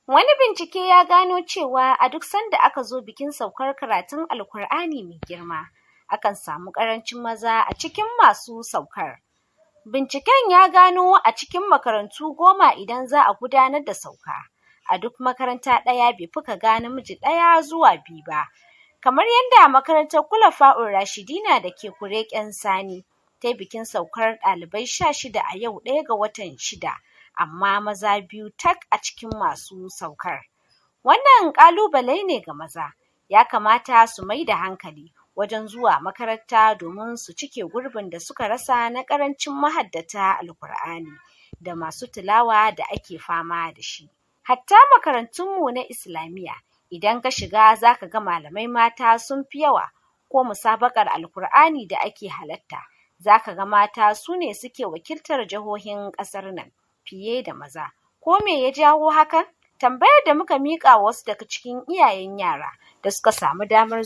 Wani bincike ya gano cewa a duk sanda aka zo bikin saukar karatun Alkur'ani mai girma, akan samu ƙarancin maza a cikin masu saukar. Binciken ya gano a cikin makarantu 10 idan za a gudanar da sauka, a duk makaranta ɗaya bai fi ka ga namiji 1 zuwa 2 ba. Kamar yadda makarantar Khulafa'ur Rashidina da ke Kureken Sani ta yi bikin saukar ɗalibai 16 a yau 1 ga watan 6, amma maza 2 tak a cikin masu saukar. Wannan ƙalubale ne ga maza, ya kamata su mai da hankali wajen zuwa makaranta domin su cike gurbin da suka rasa na ƙarancin mahaddata Alkur'ani da masu tilawa da ake fama da shi. Hatta makarantunmu na Islamiyya, idan ka shiga za ka ga malamai mata sun fi yawa, ko musabaƙar Alkur'ani da ake halatta, za ka ga mata su ne suke wakiltar jihohin ƙasar nan fiye da maza. Ko me ya jawo hakan? Tambayar da muka miƙa wa wasu daga cikin iyayen yara da suka samu damar